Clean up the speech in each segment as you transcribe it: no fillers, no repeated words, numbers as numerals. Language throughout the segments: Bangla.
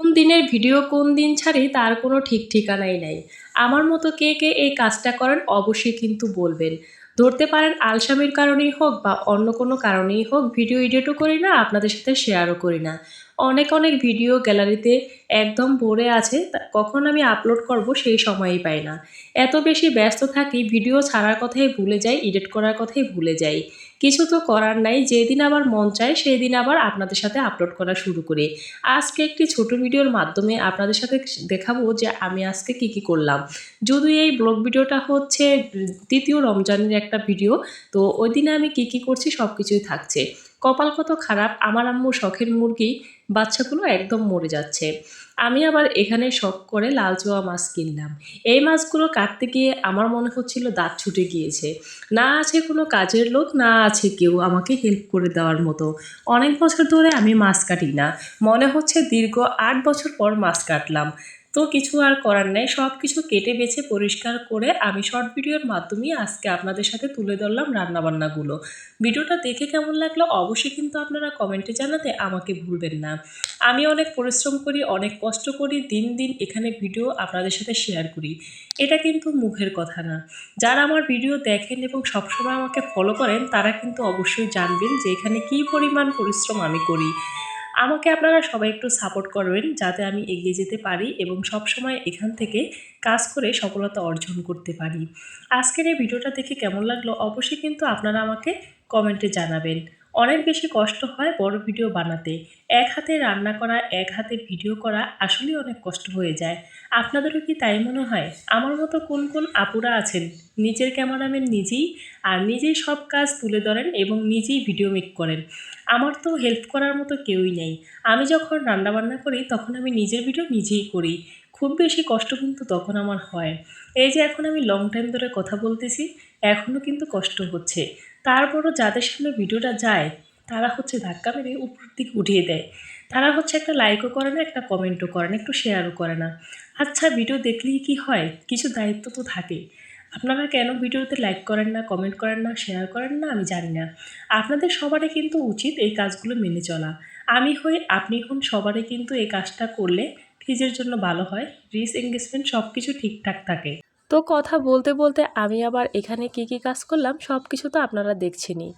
কোন দিনের ভিডিও কোন দিন ছাড়ি তার কোনো ঠিক ঠিকানাই নাই। আমার মতো কে কে এই কাজটা করেন অবশ্যই কিন্তু বলবেন। ধরতে পারেন আলসামির কারণেই হোক বা অন্য কোনো কারণেই হোক ভিডিও এডিটও করি না, আপনাদের সাথে শেয়ারও করি না। অনেক অনেক ভিডিও গ্যালারিতে একদম ভরে আছে, কখন আমি আপলোড করব সেই সময়ই পাই না। এত বেশি ব্যস্ত থাকি ভিডিও ছাড়ার কথাই ভুলে যাই, এডিট করার কথাই ভুলে যাই। কিছু তো করার নাই, যেদিন আবার মন চায় সেই দিন আবার আপনাদের সাথে আপলোড করা শুরু করি। আজকে একটি ছোট ভিডিওর মাধ্যমে আপনাদের সাথে দেখাবো যে আমি আজকে কি করলাম। যদিও এই ব্লগ ভিডিওটা হচ্ছে দ্বিতীয় রমজানের একটা ভিডিও, তো ওই দিনে আমি কি করছি সব কিছুই থাকছে। কপাল কত খারাপ, আমার আম্মু শখের মুরগি বাচ্চাগুলো একদম মরে যাচ্ছে। আমি আবার এখানে শখ করে লাল চোয়া মাছ কিনলাম। এই মাছগুলো কাটতে গিয়ে আমার মনে হচ্ছিল দাঁত ছুটে গিয়েছে। না আছে কোনো কাজের লোক, না আছে কেউ আমাকে হেল্প করে দেওয়ার মতো। অনেক বছর ধরে আমি মাছ কাটি না, মনে হচ্ছে দীর্ঘ ৮ বছর পর মাছ কাটলাম। তো কিছু আর করার নেই, সব কিছু কেটে বেছে পরিষ্কার করে আমি শর্ট ভিডিওর মাধ্যমেই আজকে আপনাদের সাথে তুলে ধরলাম রান্নাবান্নাগুলো। ভিডিওটা দেখে কেমন লাগলো অবশ্যই কিন্তু আপনারা কমেন্টে জানাতে আমাকে ভুলবেন না। আমি অনেক পরিশ্রম করি, অনেক কষ্ট করি, দিন দিন এখানে ভিডিও আপনাদের সাথে শেয়ার করি। এটা কিন্তু মুখের কথা না। যারা আমার ভিডিও দেখেন এবং সবসময় আমাকে ফলো করেন তারা কিন্তু অবশ্যই জানবেন যে এখানে কী পরিমাণ পরিশ্রম আমি করি। আমাকে আপনারা সবাই একটু সাপোর্ট করবেন যাতে আমি এগিয়ে যেতে পারি এবং সবসময় এখান থেকে কাজ করে সফলতা অর্জন করতে পারি। আজকের এই ভিডিওটা দেখে কেমন লাগলো অবশ্যই কিন্তু আপনারা আমাকে কমেন্টে জানাবেন। অনেক বেশি কষ্ট হয় বড় ভিডিও বানাতে। এক হাতে রান্না করা, এক হাতে ভিডিও করা আসলেই অনেক কষ্ট হয়ে যায়। আপনাদেরও কি তাই মনে হয়? আমার মতো কোন কোন আপুরা আছেন নিজের ক্যামেরাম্যান নিজেই, আর নিজেই সব কাজ তুলে ধরেন এবং নিজেই ভিডিও মেক করেন। আমার তো হেল্প করার মতো কেউই নেই। আমি যখন রান্নাবান্না করি তখন আমি নিজের ভিডিও নিজেই করি। খুব বেশি কষ্ট কিন্তু তখন আমার হয়। এই যে এখন আমি লং টাইম ধরে কথা বলতেছি, এখনও কিন্তু কষ্ট হচ্ছে। তারপরও যাদের সামনে ভিডিওটা যায় তারা হচ্ছে ধাক্কা মেরে উপর দিকে উঠিয়ে দেয়। তারা হচ্ছে একটা লাইকও করে না, একটা কমেন্টও করে না, একটু শেয়ারও করে না। আচ্ছা, ভিডিও দেখলেই কি হয়? কিছু দায়িত্ব তো থাকে। আপনারা কেন ভিডিওতে লাইক করেন না, কমেন্ট করেন না, শেয়ার করেন না আমি জানি না। আপনাদের সবারই কিন্তু উচিত এই কাজগুলো মেনে চলা। আমি হই, আপনি হন, সবারই কিন্তু এই কাজটা করলে নিজের জন্য ভালো হয়। রিচ এঙ্গেজমেন্ট সব কিছু ঠিকঠাক থাকে। তো কথা বলতে বলতে আমি আবার এখানে কি কাজ করলাম সব কিছু তো আপনারা দেখছেনই।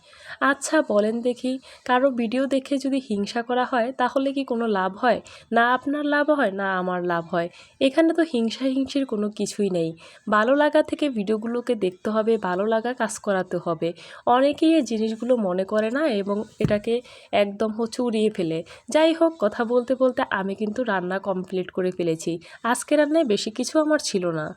আচ্ছা বলেন দেখি, কারো ভিডিও দেখে যদি হিংসা করা হয় তাহলে কি কোনো লাভ হয়? না আপনার লাভ হয় না আমার লাভ হয়। এখানে তো হিংসির কোনো কিছুই নেই। ভালো লাগা থেকে ভিডিওগুলোকে দেখতে হবে, ভালো লাগা কাজ করাতে হবে। অনেকেই এই জিনিসগুলো মনে করে না এবং এটাকে একদম হচ্ছে উড়িয়ে ফেলে। যাই হোক, কথা বলতে বলতে আমি কিন্তু রান্না কমপ্লিট করে ফেলেছি। আজকে রান্নায় বেশি কিছু আমার ছিল না।